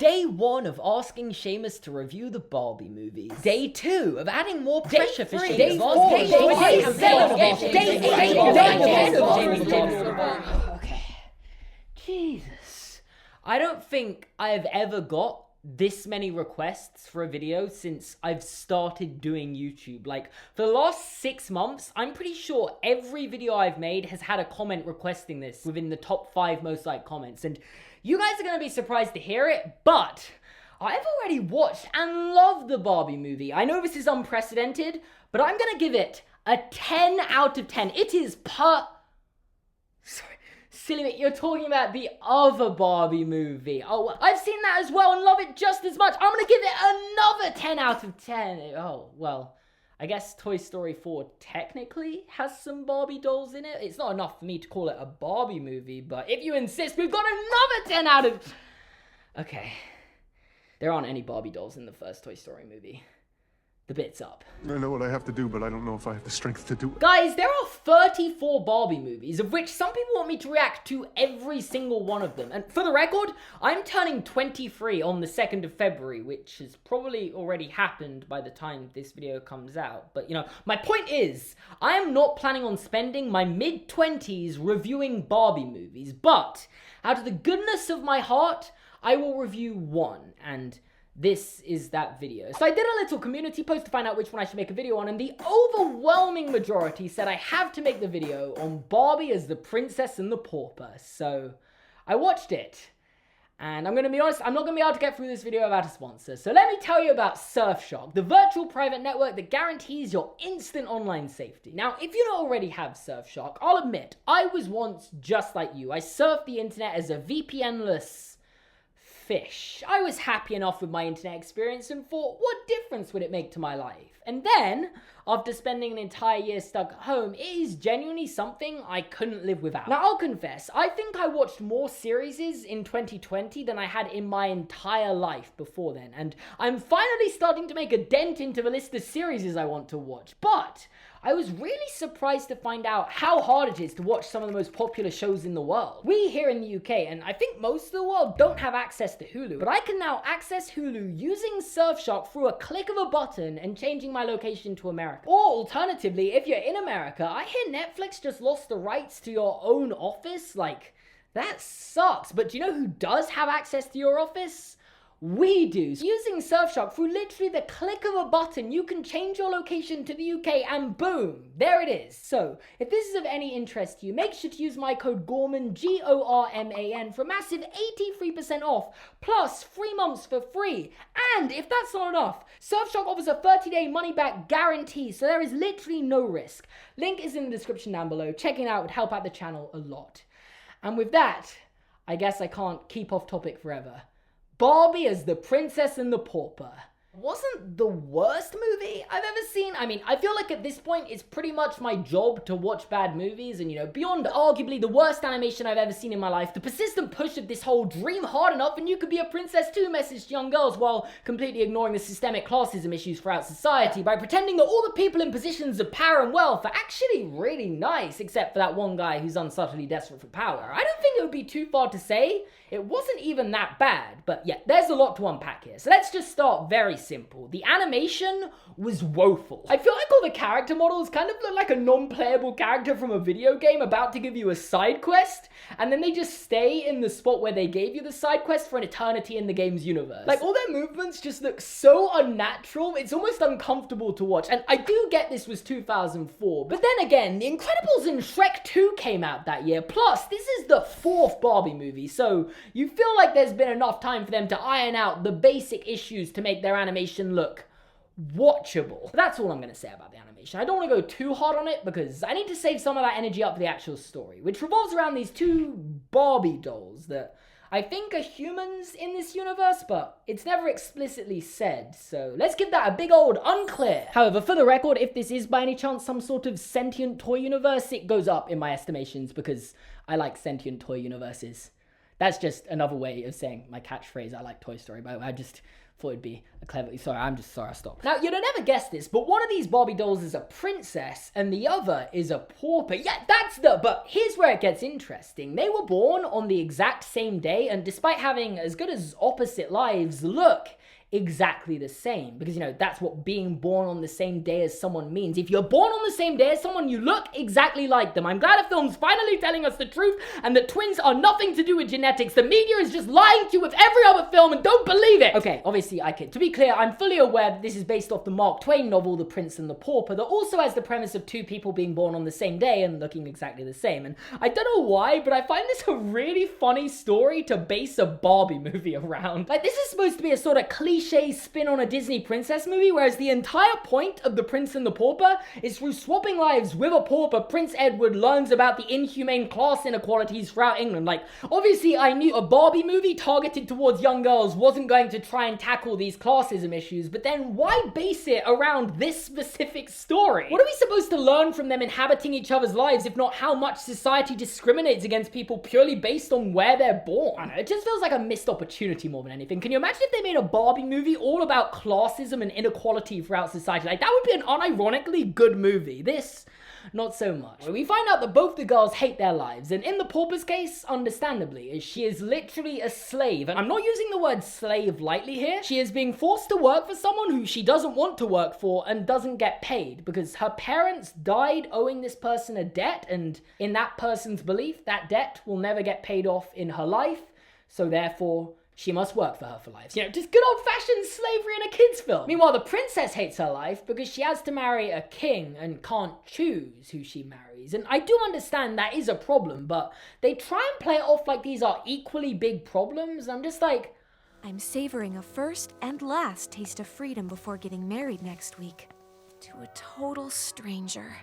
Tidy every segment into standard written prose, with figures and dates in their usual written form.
Day 1 of asking Seamus to review the Barbie movies. Day 2 of adding more pressure for Seamus. Day 4. Day 7. Okay. Jesus. I don't think I have ever got this many requests for a video since I've started doing YouTube. Like, for the last 6 months, I'm pretty sure every video I've made has had a comment requesting this within the top 5 most liked comments. And you guys are going to be surprised to hear it, but I've already watched and loved the Barbie movie. I know this is unprecedented, but I'm going to give it a 10 out of 10. It is Sorry. Silly, you're talking about the other Barbie movie. Oh, I've seen that as well and love it just as much. I'm going to give it another 10 out of 10. Oh, well, I guess Toy Story 4 technically has some Barbie dolls in it. It's not enough for me to call it a Barbie movie, but if you insist, we've got another 10 out of... Okay. There aren't any Barbie dolls in the first Toy Story movie. The bit's up. I know what I have to do, but I don't know if I have the strength to do it. Guys, there are 34 Barbie movies, of which some people want me to react to every single one of them. And for the record, I'm turning 23 on the 2nd of February, which has probably already happened by the time this video comes out. But, you know, my point is, I am not planning on spending my mid-20s reviewing Barbie movies, but out of the goodness of my heart, I will review one, and this is that video. So I did a little community post to find out which one I should make a video on, and the overwhelming majority said I have to make the video on Barbie as the Princess and the Pauper. So I watched it, and I'm gonna be honest, I'm not gonna be able to get through this video without a sponsor. So let me tell you about Surfshark, the virtual private network that guarantees your instant online safety. Now, if you don't already have Surfshark, I'll admit, I was once just like you. I surfed the internet as a VPN-less fish. I was happy enough with my internet experience and thought, what difference would it make to my life? And then, after spending an entire year stuck at home, it is genuinely something I couldn't live without. Now, I'll confess, I think I watched more series in 2020 than I had in my entire life before then, and I'm finally starting to make a dent into the list of series I want to watch. But I was really surprised to find out how hard it is to watch some of the most popular shows in the world. We here in the UK, and I think most of the world, don't have access to Hulu, but I can now access Hulu using Surfshark through a click of a button and changing my location to America. Or alternatively, if you're in America, I hear Netflix just lost the rights to your own office. Like, that sucks. But do you know who does have access to your office? We do. Using Surfshark, through literally the click of a button, you can change your location to the UK and boom, there it is. So, if this is of any interest to you, make sure to use my code GORMAN, G-O-R-M-A-N, for a massive 83% off, plus 3 months for free. And if that's not enough, Surfshark offers a 30-day money-back guarantee, so there is literally no risk. Link is in the description down below. Checking it out would help out the channel a lot. And with that, I guess I can't keep off topic forever. Barbie as the Princess and the Pauper wasn't the worst movie I've ever seen. I mean, I feel like at this point it's pretty much my job to watch bad movies, and you know, beyond arguably the worst animation I've ever seen in my life, the persistent push of this whole dream hard enough and you could be a princess too message to young girls, while completely ignoring the systemic classism issues throughout society by pretending that all the people in positions of power and wealth are actually really nice, except for that one guy who's unsubtly desperate for power. I don't think it would be too far to say it wasn't even that bad, but yeah, there's a lot to unpack here. So let's just start very simple. The animation was woeful. I feel like all the character models kind of look like a non-playable character from a video game about to give you a side quest, and then they just stay in the spot where they gave you the side quest for an eternity in the game's universe. Like, all their movements just look so unnatural, it's almost uncomfortable to watch. And I do get this was 2004, but then again, The Incredibles and Shrek 2 came out that year, plus this is the 4th Barbie movie, so you feel like there's been enough time for them to iron out the basic issues to make their animation look watchable. But that's all I'm going to say about the animation. I don't want to go too hard on it because I need to save some of that energy up for the actual story, which revolves around these 2 Barbie dolls that I think are humans in this universe, but it's never explicitly said, so let's give that a big old unclear. However, for the record, if this is by any chance some sort of sentient toy universe, it goes up in my estimations because I like sentient toy universes. That's just another way of saying my catchphrase. I like Toy Story, by the way. I just thought it'd be a clever... Sorry, I stopped. Now, you'd have never guessed this, but one of these Barbie dolls is a princess, and the other is a pauper. Yeah, But here's where it gets interesting. They were born on the exact same day, and despite having as good as opposite lives, look exactly the same. Because, you know, that's what being born on the same day as someone means. If you're born on the same day as someone, you look exactly like them. I'm glad a film's finally telling us the truth, and that twins are nothing to do with genetics. The media is just lying to you with every other film, and don't believe it! Okay, obviously I kid. To be clear, I'm fully aware that this is based off the Mark Twain novel, The Prince and the Pauper, that also has the premise of two people being born on the same day and looking exactly the same. And I don't know why, but I find this a really funny story to base a Barbie movie around. Like, this is supposed to be a sort of cliche spin on a Disney princess movie, whereas the entire point of The Prince and the Pauper is through swapping lives with a pauper, Prince Edward learns about the inhumane class inequalities throughout England. Like, obviously I knew a Barbie movie targeted towards young girls wasn't going to try and tackle these classism issues, but then why base it around this specific story? What are we supposed to learn from them inhabiting each other's lives, if not how much society discriminates against people purely based on where they're born? I don't know, it just feels like a missed opportunity more than anything. Can you imagine if they made a Barbie movie all about classism and inequality throughout society? Like, that would be an unironically good movie. This, not so much. We find out that both the girls hate their lives, and in the pauper's case, understandably, as she is literally a slave. And I'm not using the word slave lightly here. She is being forced to work for someone who she doesn't want to work for and doesn't get paid because her parents died owing this person a debt, and in that person's belief, that debt will never get paid off in her life, so therefore she must work for her for life. You know, just good old-fashioned slavery in a kid's film. Meanwhile, the princess hates her life because she has to marry a king and can't choose who she marries. And I do understand that is a problem, but they try and play it off like these are equally big problems. I'm just like, I'm savoring a first and last taste of freedom before getting married next week. To a total stranger.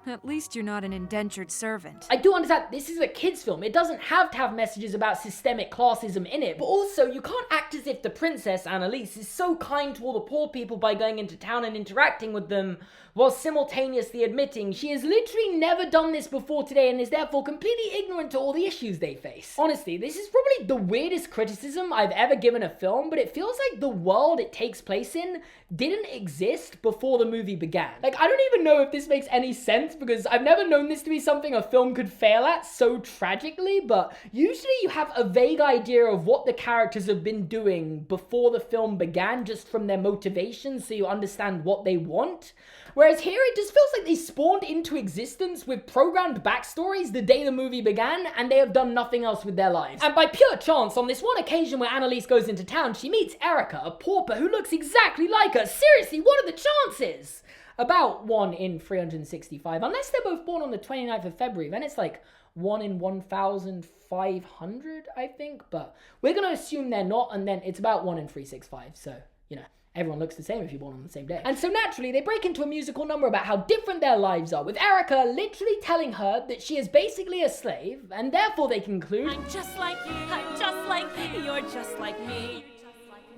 At least you're not an indentured servant. I do understand this is a kid's film. It doesn't have to have messages about systemic classism in it. But also, you can't act as if the princess, Annalise, is so kind to all the poor people by going into town and interacting with them, while simultaneously admitting she has literally never done this before today and is therefore completely ignorant to all the issues they face. Honestly, this is probably the weirdest criticism I've ever given a film, but it feels like the world it takes place in didn't exist before the movie began. Like, I don't even know if this makes any sense, because I've never known this to be something a film could fail at so tragically, but usually you have a vague idea of what the characters have been doing before the film began, just from their motivations, so you understand what they want. Whereas here, it just feels like they spawned into existence with programmed backstories the day the movie began, and they have done nothing else with their lives. And by pure chance, on this one occasion where Annalise goes into town, she meets Erica, a pauper who looks exactly like her. Seriously, what are the chances? About 1 in 365. Unless they're both born on the 29th of February, then it's like 1 in 1,500, I think. But we're going to assume they're not, and then it's about 1 in 365, so, you know. Everyone looks the same if you're born on the same day. And so naturally, they break into a musical number about how different their lives are, with Erica literally telling her that she is basically a slave, and therefore they conclude, I'm just like you, I'm just like you, you're just like me.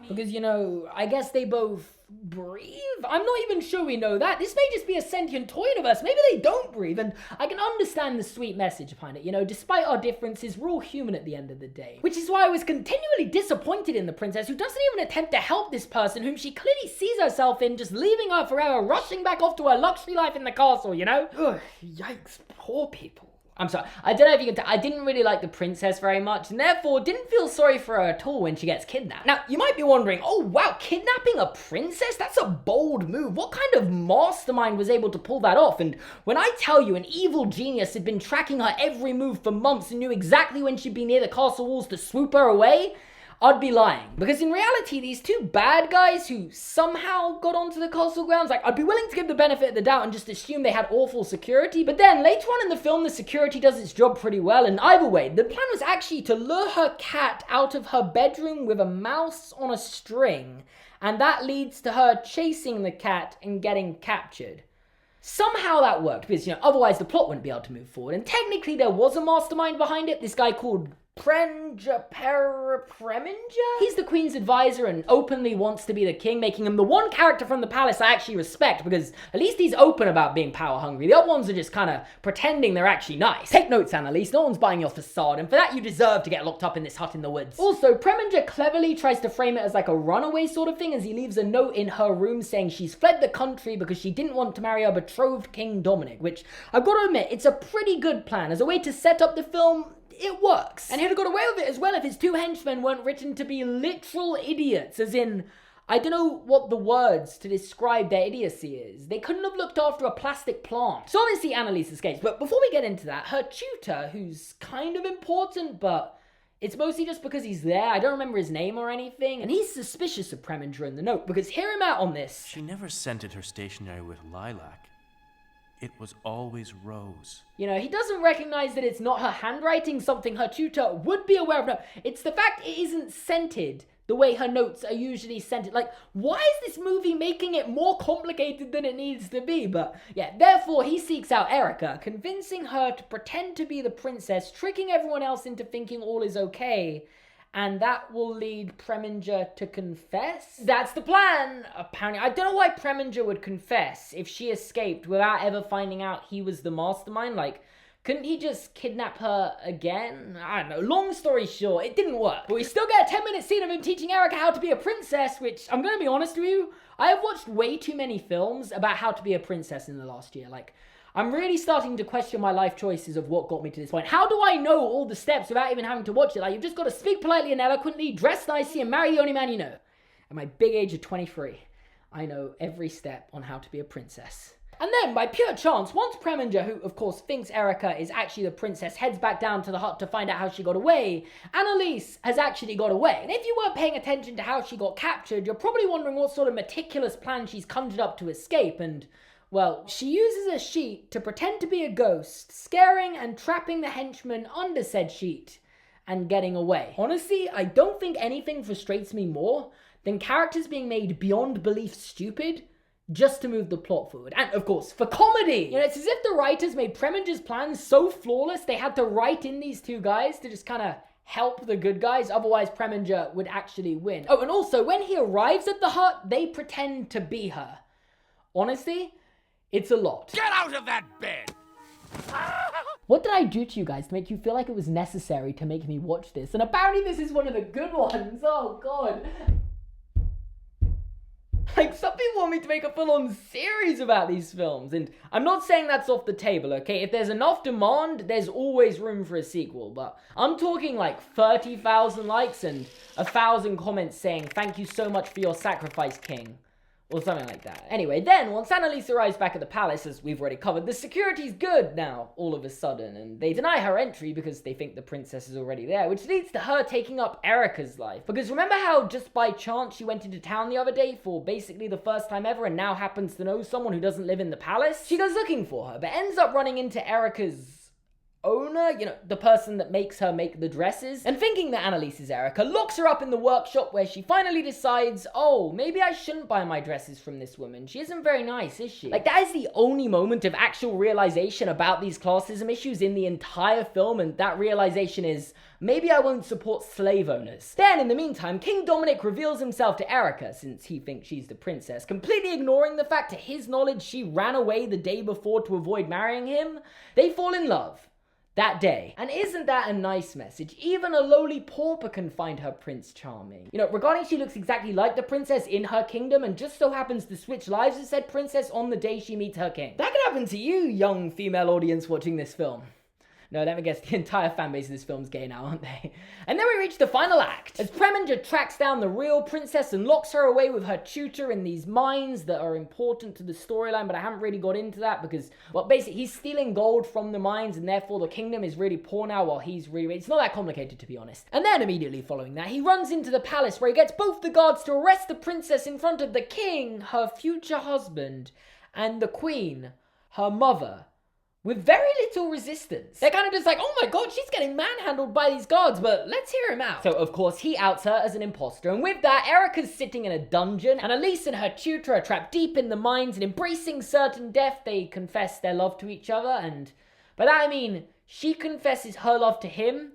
Because, you know, I guess they both breathe? I'm not even sure we know that. This may just be a sentient toy universe. Maybe they don't breathe, and I can understand the sweet message behind it. You know, despite our differences, we're all human at the end of the day. Which is why I was continually disappointed in the princess, who doesn't even attempt to help this person whom she clearly sees herself in, just leaving her forever, rushing back off to her luxury life in the castle, you know? Ugh, yikes, poor people. I'm sorry, I don't know if you can tell, I didn't really like the princess very much, and therefore didn't feel sorry for her at all when she gets kidnapped. Now, you might be wondering, oh wow, kidnapping a princess? That's a bold move. What kind of mastermind was able to pull that off? And when I tell you an evil genius had been tracking her every move for months and knew exactly when she'd be near the castle walls to swoop her away, I'd be lying. Because in reality, these two bad guys who somehow got onto the castle grounds, like, I'd be willing to give the benefit of the doubt and just assume they had awful security, but then later on in the film, the security does its job pretty well, and either way, the plan was actually to lure her cat out of her bedroom with a mouse on a string, and that leads to her chasing the cat and getting captured. Somehow that worked, because, you know, otherwise the plot wouldn't be able to move forward, and technically there was a mastermind behind it, this guy called Preminger? He's the queen's advisor and openly wants to be the king, making him the one character from the palace I actually respect, because at least he's open about being power hungry. The other ones are just kind of pretending they're actually nice. Take notes, Annalise, no one's buying your facade, and for that you deserve to get locked up in this hut in the woods. Also, Preminger cleverly tries to frame it as like a runaway sort of thing, as he leaves a note in her room saying she's fled the country because she didn't want to marry her betrothed King Dominic, which I've got to admit, it's a pretty good plan. As a way to set up the film, it works. And he'd have got away with it as well if his two henchmen weren't written to be literal idiots, as in, I don't know what the words to describe their idiocy is. They couldn't have looked after a plastic plant. So obviously Annalise escapes, but before we get into that, her tutor, who's kind of important, but it's mostly just because he's there. I don't remember his name or anything, and he's suspicious of Preminger in the note, because hear him out on this. She never scented her stationery with lilac. It was always rose. You know, he doesn't recognize that it's not her handwriting, something her tutor would be aware of. No, it's the fact it isn't scented the way her notes are usually scented. Like, why is this movie making it more complicated than it needs to be? But yeah, therefore he seeks out Erica, convincing her to pretend to be the princess, tricking everyone else into thinking all is okay. And that will lead Preminger to confess? That's the plan, apparently. I don't know why Preminger would confess if she escaped without ever finding out he was the mastermind. Like, couldn't he just kidnap her again? I don't know. Long story short, it didn't work. But we still get a 10-minute scene of him teaching Erica how to be a princess, which, I'm gonna be honest with you, I have watched way too many films about how to be a princess in the last year. Like, I'm really starting to question my life choices of what got me to this point. How do I know all the steps without even having to watch it? Like, you've just got to speak politely and eloquently, dress nicely, and marry the only man you know. At my big age of 23, I know every step on how to be a princess. And then, by pure chance, once Preminger, who of course thinks Erica is actually the princess, heads back down to the hut to find out how she got away, Annalise has actually got away. And if you weren't paying attention to how she got captured, you're probably wondering what sort of meticulous plan she's conjured up to escape, and well, she uses a sheet to pretend to be a ghost, scaring and trapping the henchmen under said sheet and getting away. Honestly, I don't think anything frustrates me more than characters being made beyond belief stupid just to move the plot forward. And of course, for comedy! You know, it's as if the writers made Preminger's plans so flawless they had to write in these two guys to just kind of help the good guys, otherwise Preminger would actually win. Oh, and also, when he arrives at the hut, they pretend to be her. Honestly, it's a lot. Get out of that bed! What did I do to you guys to make you feel like it was necessary to make me watch this? And apparently this is one of the good ones. Oh god. Like, some people want me to make a full-on series about these films, and I'm not saying that's off the table, okay? If there's enough demand, there's always room for a sequel, but I'm talking like 30,000 likes and 1,000 comments saying, "Thank you so much for your sacrifice, King." Or something like that. Anyway, then, once Annalise arrives back at the palace, as we've already covered, the security's good now, all of a sudden, and they deny her entry because they think the princess is already there, which leads to her taking up Erica's life. Because remember how, just by chance, she went into town the other day for basically the first time ever and now happens to know someone who doesn't live in the palace? She goes looking for her, but ends up running into Erica's owner, you know, the person that makes her make the dresses, and thinking that Annalise is Erica, locks her up in the workshop where she finally decides, oh, maybe I shouldn't buy my dresses from this woman. She isn't very nice, is she? Like, that is the only moment of actual realization about these classism issues in the entire film, and that realization is, maybe I won't support slave owners. Then, in the meantime, King Dominic reveals himself to Erica, since he thinks she's the princess, completely ignoring the fact to his knowledge she ran away the day before to avoid marrying him. They fall in love that day. And isn't that a nice message? Even a lowly pauper can find her prince charming. You know, regarding she looks exactly like the princess in her kingdom and just so happens to switch lives with said princess on the day she meets her king. That could happen to you, young female audience watching this film. No, let me guess, the entire fanbase of this film's gay now, aren't they? And then we reach the final act, as Preminger tracks down the real princess and locks her away with her tutor in these mines that are important to the storyline, but I haven't really got into that because, well, basically, he's stealing gold from the mines, and therefore the kingdom is really poor now while he's really rich. It's not that complicated, to be honest. And then, immediately following that, he runs into the palace where he gets both the guards to arrest the princess in front of the king, her future husband, and the queen, her mother, with very little resistance. They're kind of just like, oh my god, she's getting manhandled by these guards, but let's hear him out. So, of course, he outs her as an imposter, and with that, Erica's sitting in a dungeon, and Elise and her tutor are trapped deep in the mines, and embracing certain death, they confess their love to each other, and by that I mean, she confesses her love to him,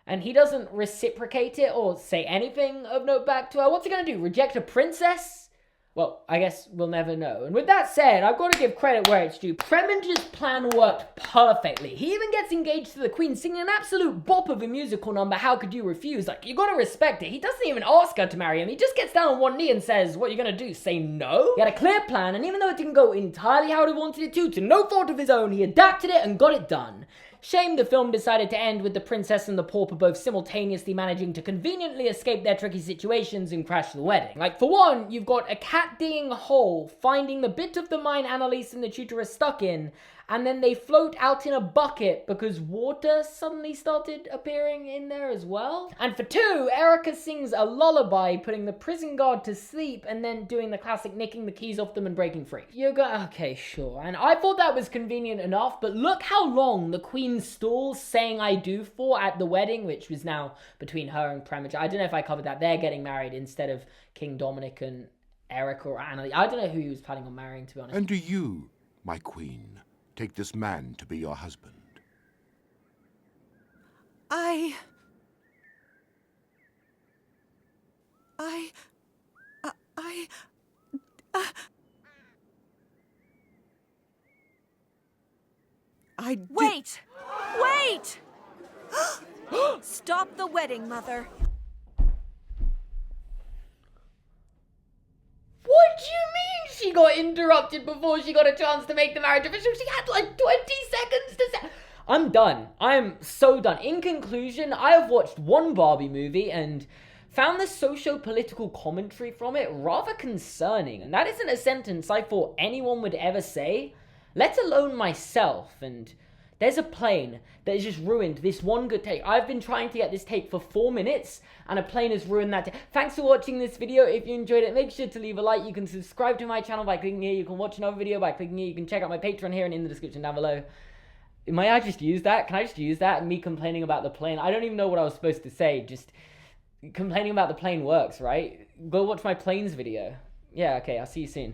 and he doesn't reciprocate it or say anything of note back to her, what's he gonna do? Reject a princess? Well, I guess we'll never know. And with that said, I've got to give credit where it's due. Preming's plan worked perfectly. He even gets engaged to the Queen, singing an absolute bop of a musical number, How Could You Refuse? Like, you gotta respect it. He doesn't even ask her to marry him. He just gets down on one knee and says, what are you gonna do, say no? He had a clear plan, and even though it didn't go entirely how he wanted it to no fault of his own, he adapted it and got it done. Shame the film decided to end with the princess and the pauper both simultaneously managing to conveniently escape their tricky situations and crash the wedding. Like, for one, you've got a cat-dinging hole finding the bit of the mine Annalise and the tutor are stuck in, and then they float out in a bucket because water suddenly started appearing in there as well. And for two, Erica sings a lullaby, putting the prison guard to sleep, and then doing the classic nicking the keys off them and breaking free. Okay, sure. And I thought that was convenient enough, but look how long the Queen stalls saying I do for at the wedding, which was now between her and Preming. I don't know if I covered that. They're getting married instead of King Dominic and Erica or Annalise. I don't know who he was planning on marrying, to be honest. And do you, my queen, take this man to be your husband? I Wait! Wait! Stop the wedding, Mother. What do you mean she got interrupted before she got a chance to make the marriage official? She had like 20 seconds to say... I'm done. I am so done. In conclusion, I have watched one Barbie movie and found the socio-political commentary from it rather concerning. And that isn't a sentence I thought anyone would ever say, let alone myself. And there's a plane that has just ruined this one good take. I've been trying to get this take for 4 minutes, and a plane has ruined that. Thanks for watching this video. If you enjoyed it, make sure to leave a like. You can subscribe to my channel by clicking here. You can watch another video by clicking here. You can check out my Patreon here and in the description down below. May I just use that? Can I just use that? Me complaining about the plane. I don't even know what I was supposed to say. Just complaining about the plane works, right? Go watch my planes video. Yeah, okay, I'll see you soon.